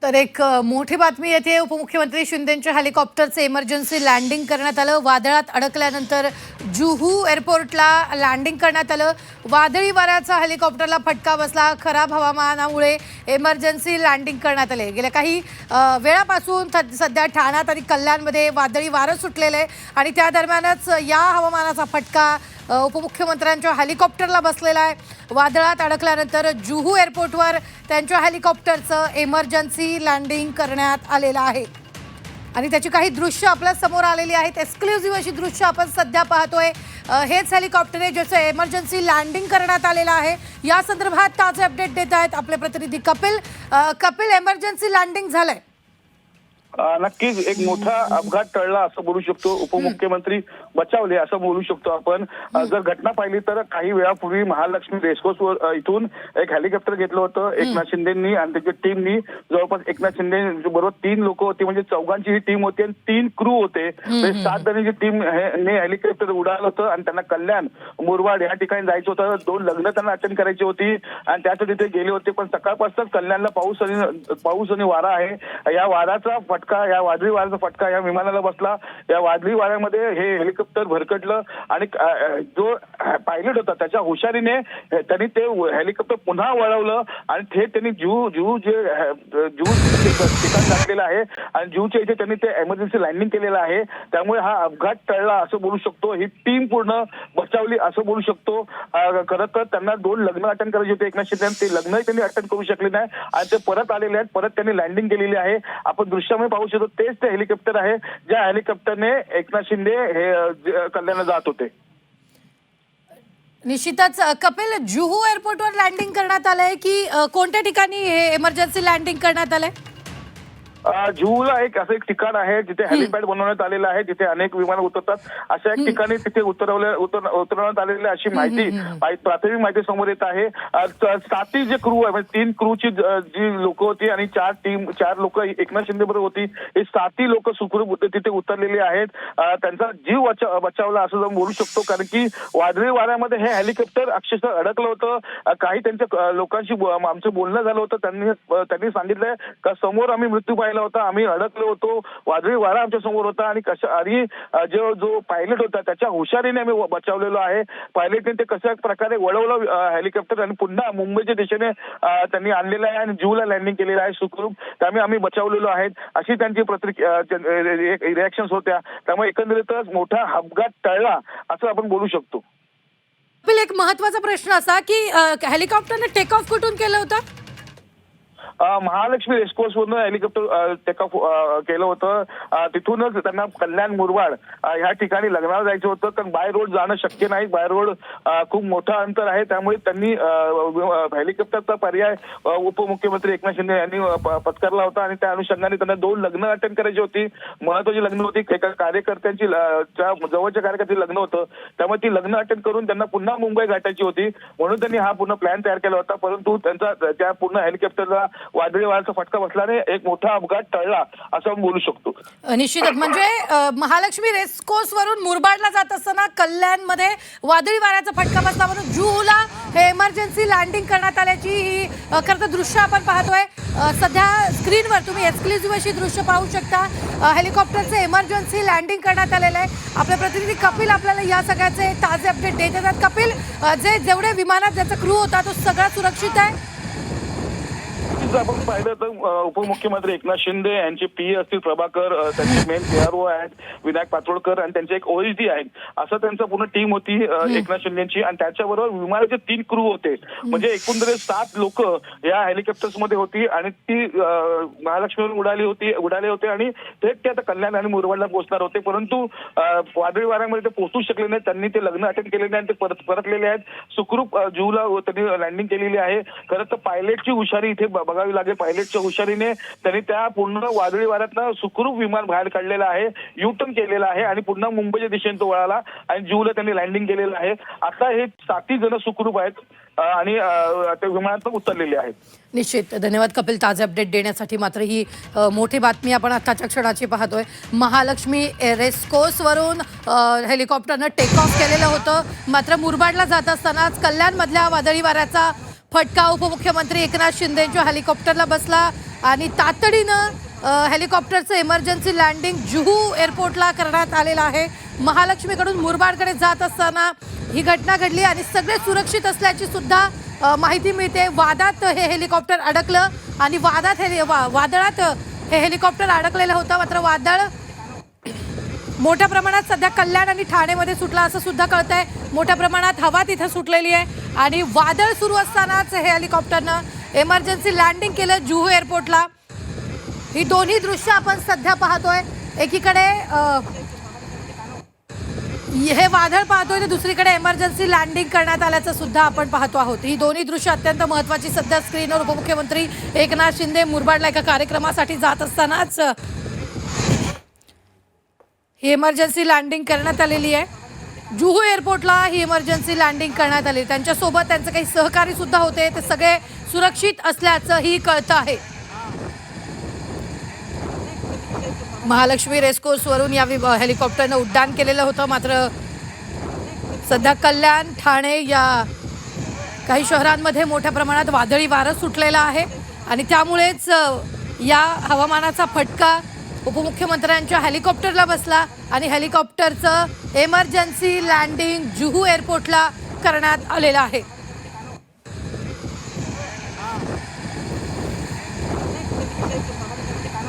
तर एक मोठी बातमी येते। उपमुख्यमंत्री शिंदेंच्या हेलिकॉप्टरचे इमर्जन्सी लँडिंग करण्यात आलं। वादळात अडकल्यानंतर जुहू एअरपोर्टला लँडिंग करण्यात आलं। वादळी वाऱ्याचा हेलिकॉप्टरला फटका बसला। खराब हवामानामुळे इमर्जन्सी लँडिंग करण्यात आले। गेल्या काही वेळापासून सध्या ठाण्यात आणि कल्याणमध्ये वादळी वारं सुटलेले आहे आणि त्या दरम्यानच या हवामानाचा फटका उपमुख्यमंत्र्यांच्या हेलिकॉप्टरला बसलेला आहे। वादळात अडकल्यानंतर जुहू एअरपोर्टवर त्यांच्या हेलिकॉप्टरचं इमर्जन्सी लँडिंग करण्यात आलेलं आहे आणि त्याची काही दृश्य आपल्या समोर आलेली आहेत। एक्सक्लुझिव्ह अशी दृश्य आपण सध्या पाहतोय। हेच हेलिकॉप्टर आहे ज्याचं इमर्जन्सी लँडिंग करण्यात आलेलं आहे। या संदर्भात ताजे अपडेट देत आहेत आपले प्रतिनिधी कपिल। कपिल, इमर्जन्सी लँडिंग झालंय। नक्कीच एक मोठा अपघात टळला असं बोलू शकतो। उपमुख्यमंत्री बचावले असं बोलू शकतो आपण। जर घटना पाहिली तर काही वेळापूर्वी महालक्ष्मी रेसकोर्स इथून एक हेलिकॉप्टर घेतलं होतं एकनाथ शिंदेंनी आणि त्याच्या टीमनी। जवळपास एकनाथ शिंदे बरोबर 3 लोक होती, म्हणजे चौघांची ही टीम होती आणि 3 क्रू होते। 7 जणांची टीम ने हेलिकॉप्टर उडालं होतं आणि त्यांना कल्याण मुरबाड या ठिकाणी जायचं होतं। 2 लग्न त्यांना अटेंड करायची होती आणि त्यासाठी ते गेले होते, पण सकाळपासूनच कल्याणला पाऊस आणि वारा आहे। या वाऱ्याचा या वादळी वाऱ्याचा फटका या विमानाला बसला। या वादळी वाऱ्यामध्ये हे हेलिकॉप्टर भरकटलं आणि जो पायलट होता त्याच्या हुशारीने त्यांनी ते हेलिकॉप्टर पुन्हा वळवलं आणि थेट त्यांनी जुहू ठिकाण टाकलेलं आहे आणि जुहूच्या इथे त्यांनी ते इमर्जन्सी लँडिंग केलेलं आहे। त्यामुळे हा अपघात टळला असं बोलू शकतो। ही टीम पूर्ण बचावली असं बोलू शकतो। खरं तर त्यांना 2 लग्न अटेंड करायचे होते एकनाथ शिंदे, ते लग्नही त्यांनी अटेंड करू शकले नाही आणि ते परत आलेले आहेत। परत त्यांनी लँडिंग केलेली आहे। आपण दृश्यामध्ये पाहू शकतो तेच ते हेलिकॉप्टर आहे ज्या हेलिकॉप्टरने एकनाथ शिंदे हे कल्याणला जात होते। निश्चितच कपिल, जुहू एअरपोर्टवर लँडिंग करण्यात आलंय की कोणत्या ठिकाणी हे इमर्जन्सी लँडिंग करण्यात आलंय? जुहूला असं एक ठिकाण आहे जिथे हेलिपॅड बनवण्यात आलेलं आहे, जिथे अनेक विमानं उतरतात। अशा एक ठिकाणी तिथे उतरवण्यात आलेले अशी प्राथमिक माहिती समोर येत आहे। 7 जे क्रू आहे म्हणजे 3 क्रूची जी लोक होती आणि 4 लोक एकनाथ शिंदे बरोबर होती। हे 7 लोक सुखरूप तिथे उतरलेली आहेत। त्यांचा जीव बचावला असं जाऊन बोलू शकतो, कारण की वादळी वाऱ्यामध्ये हे हेलिकॉप्टर अक्षरशः अडकलं होतं। काही त्यांच्या लोकांशी आमचं बोलणं झालं होतं। त्यांनी सांगितलंय का समोर आम्ही मृत्यू पाहिला होता, आम्ही अडकलो होतो, वादळी वारा आमच्या समोर होता आणि जो पायलट होता त्याच्या हुशारीने आम्ही बचावलेलो आहे। पायलटने ते कशा प्रकारे वळवलं हेलिकॉप्टर आणि पुन्हा मुंबईच्या दिशेने त्यांनी आणलेलं आहे आणि जुहूला लँडिंग केलेलं आहे सुखरूप। त्यामुळे आम्ही बचावलेलो आहे अशी त्यांची रिॲक्शन्स होत्या। त्यामुळे एकंदरीतच मोठा अपघात टळला असं आपण बोलू शकतो। कपिल, एक महत्त्वाचा प्रश्न असा की हेलिकॉप्टरने टेक ऑफ कुठून केलं होतं? महालक्ष्मी रेसकोर्स वरून हेलिकॉप्टर टेक ऑफ केलं होतं। तिथूनच त्यांना कल्याण मुरबाड ह्या ठिकाणी लग्नाला जायचं होतं, कारण बाय रोड जाणं शक्य नाही। बाय रोड खूप मोठं अंतर आहे, त्यामुळे त्यांनी हेलिकॉप्टरचा पर्याय उपमुख्यमंत्री एकनाथ शिंदे यांनी पत्करला होता आणि त्या अनुषंगाने त्यांना 2 लग्न अटेंड करायची होती। महत्वाची लग्न होती, एका कार्यकर्त्यांची जवळच्या कार्यकर्त्याची लग्न होतं, त्यामुळे ती लग्न अटेंड करून त्यांना पुन्हा मुंबई गाठायची होती, म्हणून त्यांनी हा पूर्ण प्लॅन तयार केला होता। परंतु त्यांचा त्या पूर्ण हेलिकॉप्टरला वादळी वाऱ्याचा फटका बसल्याने एक मोठा अपघात टळला असं बोलू शकतो। निश्चितच, म्हणजे महालक्ष्मी रेसकोर्स वरून मुरबाडला जात असताना कल्याणमध्ये वादळी वाऱ्याचा फटका बसला म्हणून जुहूला हे इमर्जन्सी लँडिंग करण्यात आल्याची ही खरं तर दृश्य आपण पाहतोय। सध्या स्क्रीनवर तुम्ही एक्सक्लुझिव्ह अशी दृश्य पाहू शकता। हेलिकॉप्टरचे इमर्जन्सी लँडिंग करण्यात आलेलं आहे। आपले प्रतिनिधी कपिल आपल्याला या सगळ्याचे ताजे अपडेट देत आहेत। कपिल, जेवढे विमानात ज्याचा क्रू होता तो सगळा सुरक्षित आहे? आपण पाहिलं तर उपमुख्यमंत्री एकनाथ शिंदे यांचे पीए असतील प्रभाकर, त्यांचे मेन पीआरओ आहेत विनायक पातोळकर आणि त्यांचे एक ओएसडी आहेत, असं त्यांचं पूर्ण टीम होती एकनाथ शिंदेची आणि त्याच्याबरोबर विमानाचे 3 क्रू होते। म्हणजे एकंदरीत 7 लोक या हेलिकॉप्टर्स मध्ये होती आणि ती महालक्ष्मीवरून उडाले होते आणि थेट ते आता कल्याण आणि मुरबाडला पोहोचणार होते, परंतु वादळी वाऱ्यामध्ये ते पोहोचू शकले नाही। त्यांनी ते लग्न अटेंड केले नाही आणि ते परतलेले आहेत सुखरूप। जुहूला त्यांनी लँडिंग केलेली आहे। खरं तर पायलटची हुशारी इथे बघावी लागेल। पायलटच्या हुशारीने त्यांनी त्या पूर्ण वादळी वाऱ्यातनं सुखरूप विमान बाहेर काढलेलं आहे, युटर्न केलेला आहे आणि पुन्हा मुंबईच्या दिशेने तो वळाला आणि जुहूला त्यांनी लँडिंग केलेलं आहे। आता हे 7 जण सुखरूप आहेत आणि ते विमानातून उतरलेले आहेत। निश्चित, धन्यवाद कपिल ताजे अपडेट देण्यासाठी। मात्र ही मोठी बातमी आपण आताच्या क्षणाची पाहतोय। महालक्ष्मी रेसकोर्स वरून हेलिकॉप्टरनं टेक ऑफ केलेलं होतं, मात्र मुरबाडला जात असतानाच कल्याणमधल्या वादळी वाऱ्याचा फटका उपमुख्यमंत्री एकनाथ शिंदेच्या हेलिकॉप्टरला बसला आणि तातडीनं हेलिकॉप्टरचं इमर्जन्सी लँडिंग जुहू एअरपोर्टला करण्यात आलेलं आहे. महालक्ष्मीकडून मुरबाडकडे जात असताना ही घटना घडली आणि सगळे सुरक्षित असल्याची सुद्धा माहिती मिळते. वादात हे हेलिकॉप्टर अडकलं आणि वादळात हे हेलिकॉप्टर अडकलेलं होतं. मात्र वादळ मोठ्या प्रमाणात सध्या कल्याण आणि ठाणेमध्ये सुटला असं सुद्धा कळतंय. मोठ्या प्रमाणात हवा तिथे सुटलेली आहे आणि वादळ सुरू असतानाच हे हेलिकॉप्टरनं इमर्जन्सी लँडिंग केलं जुहू एअरपोर्टला. ही दोन्ही दृश्य आपण सध्या पाहतोय. एकीकडे हे वादळ पाहतोय तर दुसरीकडे इमर्जन्सी लँडिंग करण्यात आल्याचं सुद्धा आपण पाहतो आहोत. ही दोन्ही दृश्य अत्यंत महत्त्वाची सध्या स्क्रीनवर. उपमुख्यमंत्री एकनाथ शिंदे मुरबाडला एका कार्यक्रमासाठी जात असतानाच ही इमर्जन्सी लँडिंग करण्यात आलेली आहे. जुहू एअरपोर्टला ही इमर्जन्सी लँडिंग करण्यात आली. त्यांच्यासोबत त्यांचे काही सहकारी सुद्धा होते. ते सगळे सुरक्षित असल्याचंही कळतं आहे. महालक्ष्मी रेसकोर्सवरून या हेलिकॉप्टरनं उड्डाण केलेलं होतं. मात्र सध्या कल्याण ठाणे या काही शहरांमध्ये मोठ्या प्रमाणात वादळी वारं सुटलेला आहे आणि त्यामुळेच या हवामानाचा फटका उपमुख्यमंत्र्यांच्या हेलिकॉप्टरला बसला आणि हेलिकॉप्टरचं इमर्जन्सी लँडिंग जुहू एअरपोर्टला करण्यात आलेलं आहे.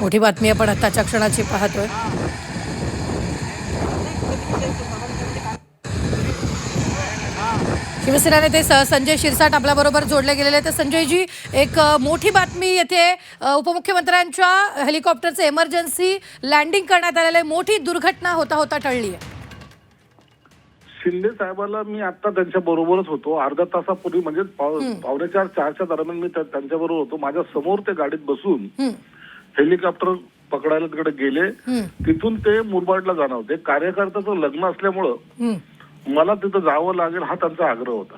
मोठी बातमी आपण आताच्या क्षणाची पाहतोय. शिवसेना नेते संजय शिरसाट आपल्याबरोबर जोडले गेलेले. तर संजयजी, एक मोठी बातमी येथे उपमुख्यमंत्र्यांच्या हेलिकॉप्टरचं इमर्जन्सी लँडिंग करण्यात आलेलं आहे. मोठी दुर्घटना होता टळली आहे. शिंदे साहेबाला मी आता त्यांच्या बरोबरच होतो. अर्धा तासापूर्वी म्हणजे 3:45-4च्या दरम्यान मी त्यांच्या बरोबर होतो. माझ्या समोर ते गाडीत बसून हेलिकॉप्टर पकडायला तिकडे गेले. तिथून ते मुरबाडला जाणार होते. कार्यकर्त्याचं लग्न असल्यामुळं मला तिथं जावं लागेल हा त्यांचा आग्रह होता.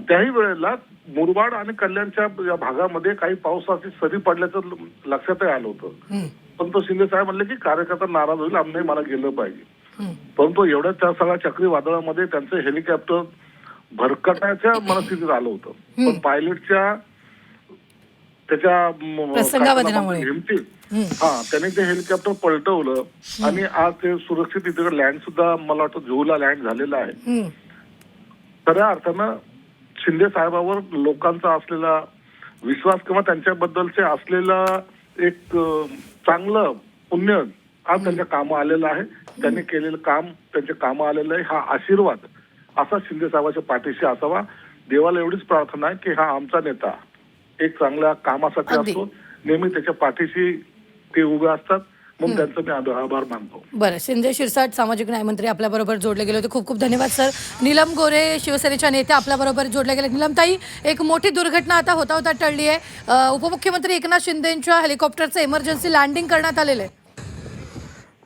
त्याही वेळेला मुरबाड आणि कल्याणच्या या भागामध्ये काही पावसाची सरी पडल्याचं लक्षातही आलं होतं. पण तो शिंदे साहेब म्हणले की कार्यकर्ता नाराज होईल, आम्ही मला गेलं पाहिजे. परंतु एवढ्या त्या सगळ्या चक्रीवादळामध्ये त्यांचं हेलिकॉप्टर भरकटाच्या मनस्थितीत आलं होतं. पण पायलटच्या त्याच्या हिमतीत त्याने ते हेलिकॉप्टर पलटवलं आणि आज ते सुरक्षित तिथे लँड सुद्धा मला वाटतं जुहूला लँड झालेलं आहे. खऱ्या अर्थानं शिंदे साहेबावर लोकांचा असलेला विश्वास किंवा त्यांच्याबद्दलचे असलेला एक चांगलं पुण्य आज त्यांच्या कामं आलेलं आहे. त्यांनी केलेलं काम त्यांच्या कामं आलेलं आहे. हा आशीर्वाद असा शिंदे साहेबाच्या पाठीशी असावा. देवाला एवढीच प्रार्थना आहे की हा आमचा नेता एक चांगल्या कामासाठी असतो, नेहमी त्याच्या पाठीशी ते उभे असतात, म्हणून त्यांचं मी आभार मानतो. बरं, शिंदे शिरसाट सामाजिक न्याय मंत्री आपल्याबरोबर जोडले गेले होते. खूप खूप धन्यवाद सर. नीलम गोरे शिवसेनेच्या नेत्या आपल्याबरोबर जोडले गेले. नीलमताई, एक मोठी दुर्घटना आता होता टळली आहे. उपमुख्यमंत्री एकनाथ शिंदेच्या हेलिकॉप्टरचं इमर्जन्सी लँडिंग करण्यात आलेलं आहे.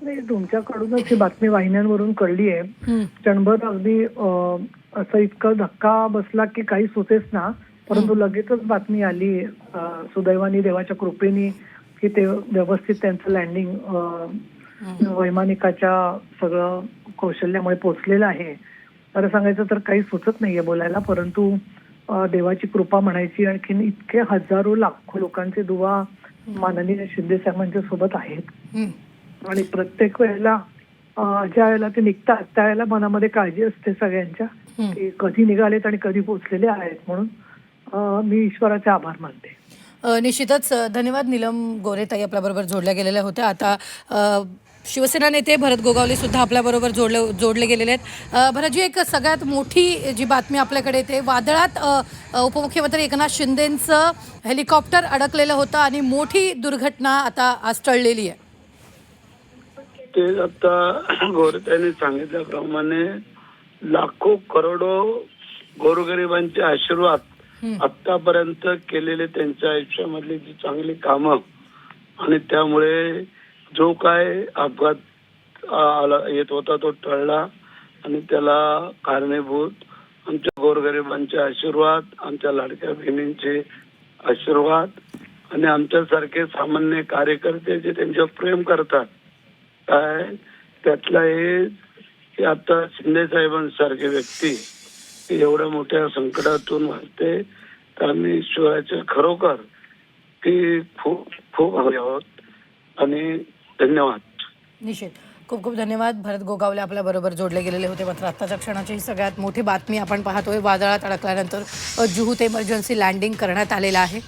नाही, तुमच्याकडूनच ही बातमी वाहिन्यांवरून कळली आहे. क्षणभर अगदी असं इतकं धक्का बसला की काही सुचेच ना. परंतु लगेचच बातमी आली सुदैवाने देवाच्या कृपेने की ते व्यवस्थित त्यांचं लँडिंग वैमानिकाच्या सगळं कौशल्यामुळे पोचलेलं आहे. खरं सांगायचं तर काही सुचत नाहीये बोलायला, परंतु देवाची कृपा म्हणायची. आणखीन इतके हजारो लाखो लोकांचे दुवा माननीय शिंदे साहेबांच्या सोबत आहेत आणि प्रत्येक वेळेला ज्या वेळेला ते निघतात त्यावेळेला मनामध्ये काळजी असते सगळ्यांच्या की कधी निघालेत आणि कधी पोचलेले आहेत. म्हणून मी ईश्वराचे आभार मानते. निश्चितच धन्यवाद. नीलम गोरेताई आपल्याबरोबर जोडल्या गेलेल्या होत्या. आता शिवसेना नेते भरत गोगावले सुद्धा आपल्याबरोबर जोडले गेलेले आहेत. भरतजी, एक सगळ्यात मोठी जी बातमी आपल्याकडे येते, वादळात उपमुख्यमंत्री एकनाथ शिंदेंचं हेलिकॉप्टर अडकलेलं होतं आणि मोठी दुर्घटना आता आज टळलेली आहे. ते आता गोरेताईंनी सांगितल्याप्रमाणे लाखो करोडो गोरगरिबांचे आशीर्वाद आतापर्यंत केलेले त्यांच्या आयुष्यामधली जी चांगली कामं आणि त्यामुळे जो काय अपघात येत होता तो टळला आणि त्याला कारणीभूत आमच्या गोरगरिबांचे आशीर्वाद, आमच्या लाडक्या बहिणींचे आशीर्वाद आणि आमच्यासारखे सामान्य कार्यकर्ते जे त्यांच्यावर प्रेम करतात. काय त्यातला हे आता शिंदे साहेबांसारखे व्यक्ती एवढ्या मोठ्या संकटातून वाचते आणि ईश्वराचे खरोखर की खूप खूप आभारी आहोत आणि धन्यवाद. निश्चित खूप खूप धन्यवाद. भरत गोगावले आपल्या बरोबर जोडले गेलेले होते. मात्र आत्ताच्या क्षणाची ही सगळ्यात मोठी बातमी आपण पाहतोय. वादळात अडकल्यानंतर जुहूत इमर्जन्सी लँडिंग करण्यात आलेलं आहे.